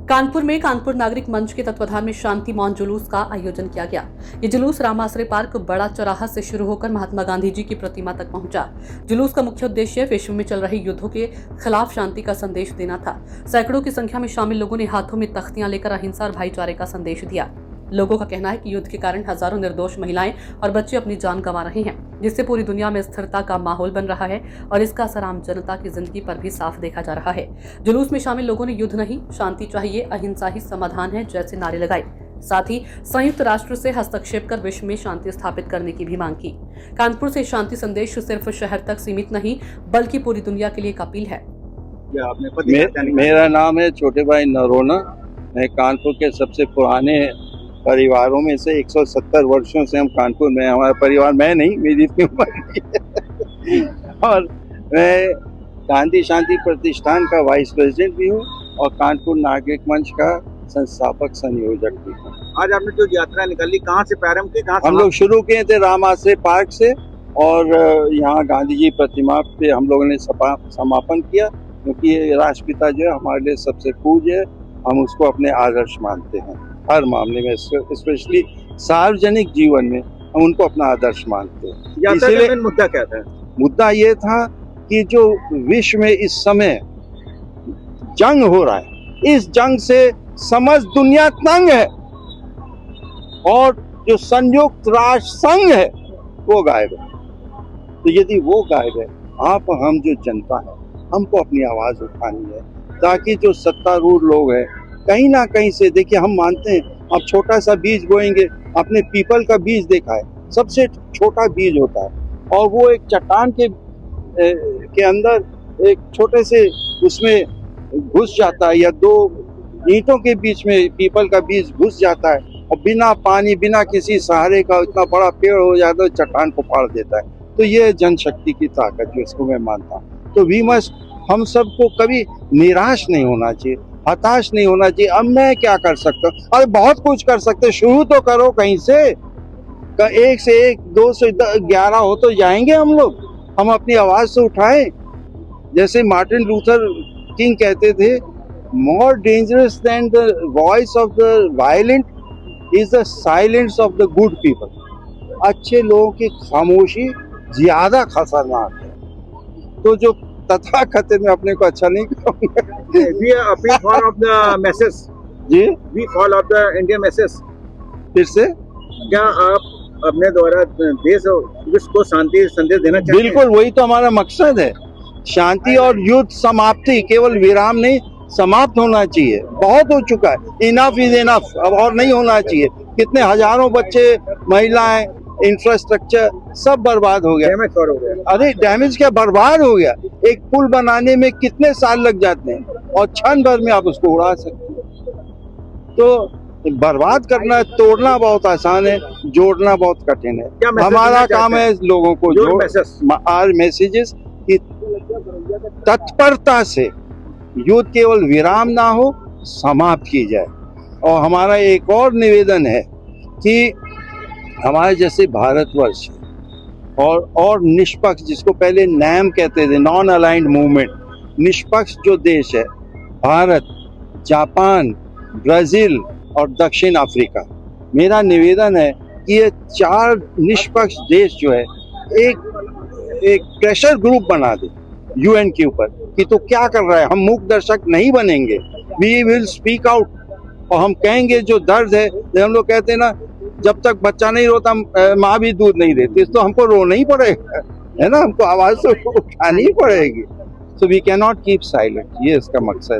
कानपुर में कानपुर नागरिक मंच के तत्वाधान में शांति मौन जुलूस का आयोजन किया गया। ये जुलूस रामाश्रय पार्क बड़ा चौराहा से शुरू होकर महात्मा गांधी जी की प्रतिमा तक पहुंचा। जुलूस का मुख्य उद्देश्य विश्व में चल रहे युद्धों के खिलाफ शांति का संदेश देना था। सैकड़ों की संख्या में शामिल लोगों ने हाथों में तख्तियां लेकर अहिंसा और भाईचारे का संदेश दिया। लोगों का कहना है कि युद्ध के कारण हजारों निर्दोष महिलाएं और बच्चे अपनी जान गंवा रहे हैं, जिससे पूरी दुनिया में स्थिरता का माहौल बन रहा है और इसका असर आम जनता की जिंदगी पर भी साफ देखा जा रहा है। जुलूस में शामिल लोगों ने युद्ध नहीं, शांति चाहिए, अहिंसा ही समाधान है जैसे नारे लगाए। साथ ही संयुक्त राष्ट्र से हस्तक्षेप कर विश्व में शांति स्थापित करने की भी मांग की। कानपुर से शांति संदेश सिर्फ शहर तक सीमित नहीं बल्कि पूरी दुनिया के लिए एक अपील है। मेरा नाम है छोटे भाई नरोना। मैं कानपुर के सबसे पुराने परिवारों में से 170 वर्षों से हम कानपुर में, हमारा परिवार, मैं नहीं, मेरी इतनी उम्र नहीं है। और मैं गांधी शांति प्रतिष्ठान का वाइस प्रेसिडेंट भी हूँ और कानपुर नागरिक मंच का संस्थापक संयोजक भी हूँ। आज आपने जो यात्रा निकाली, कहाँ से प्रारंभ की? कहाँ हम लोग शुरू किए थे रामाश्रय पार्क से और यहाँ गांधी जी प्रतिमा पे हम लोगों ने समापन किया, क्योंकि ये राष्ट्रपिता जो है हमारे लिए सबसे पूज्य है। हम उसको अपने आदर्श मानते हैं हर मामले में, स्पेशली सार्वजनिक जीवन में हम उनको अपना आदर्श मानते हैं। इसीलिए मुद्दा क्या था? मुद्दा ये था कि जो विश्व में इस समय जंग हो रहा है, इस जंग से समस्त दुनिया तंग है और जो संयुक्त राष्ट्र संघ है वो गायब है। तो यदि वो गायब है, हम जो जनता है हमको अपनी आवाज उठानी है, ताकि जो सत्तारूढ़ लोग हैं कहीं ना कहीं से, देखिए हम मानते हैं आप छोटा सा बीज बोएंगे, आपने पीपल का बीज देखा है, सबसे छोटा बीज होता है और वो एक चट्टान के अंदर एक छोटे से उसमें घुस जाता है, या दो ईंटों के बीच में पीपल का बीज घुस जाता है और बिना पानी, बिना किसी सहारे का इतना बड़ा पेड़ हो जाता है, चट्टान को फाड़ देता है। तो ये जनशक्ति की ताकत जो इसको मैं मानता हूँ। तो वी मस्ट, हम सबको कभी निराश नहीं होना चाहिए, हताश नहीं होना चाहिए। अब मैं क्या कर सकता हूँ? अरे बहुत कुछ कर सकते, शुरू तो करो कहीं से। 1 से 1, 2 से 11 हो तो जाएंगे हम लोग। हम अपनी आवाज से उठाएं। जैसे मार्टिन लूथर किंग कहते थे, more dangerous than the voice of the violent is the silence of the good people. अच्छे लोगों की खामोशी ज्यादा खतरनाक है। तो जो तथाकथित में अपने को अच्छा नहीं कहूँगा। We follow the message. Ji, We follow the Indian message. फिर से क्या आप अपने द्वारा देश और विश्व को शांति संदेश देना चाहते हैं? बिल्कुल, वही तो हमारा मकसद है। शांति और युद्ध समाप्ति, केवल विराम नहीं, समाप्त होना चाहिए। बहुत हो चुका है, इनफ इज इनफ, अब और नहीं होना चाहिए। कितने हजारों बच्चे, महिलाएं, इंफ्रास्ट्रक्चर सब बर्बाद हो गया। डैमेज हो गया। अरे डैमेज क्या, बर्बाद हो गया। एक पुल बनाने में कितने साल लग जाते हैं और क्षण भर में आप उसको उड़ा सकते हैं। तो बर्बाद करना, तोड़ना बहुत आसान है, जोड़ना बहुत कठिन है। हमारा काम है लोगों को जोड़ मैसेजेस की तत्परता से युद्ध केवल विराम ना हो, समाप्त की जाए। और हमारा एक और निवेदन है कि हमारे जैसे भारतवर्ष और निष्पक्ष, जिसको पहले नैम कहते थे, नॉन अलाइंड मूवमेंट, निष्पक्ष जो देश है, भारत, जापान, ब्राजील और दक्षिण अफ्रीका, मेरा निवेदन है कि ये 4 निष्पक्ष देश जो है एक प्रेशर ग्रुप बना दे यूएन के ऊपर कि तो क्या कर रहा है। हम मूक दर्शक नहीं बनेंगे, वी विल स्पीक आउट। और हम कहेंगे जो दर्द है, हम लोग कहते हैं ना, जब तक बच्चा नहीं रोता माँ भी दूध नहीं देती, तो हमको रोना ही पड़ेगा, है ना, हमको आवाज तो उठानी ही पड़ेगी। So we can not keep silent, ये इसका मकसद है।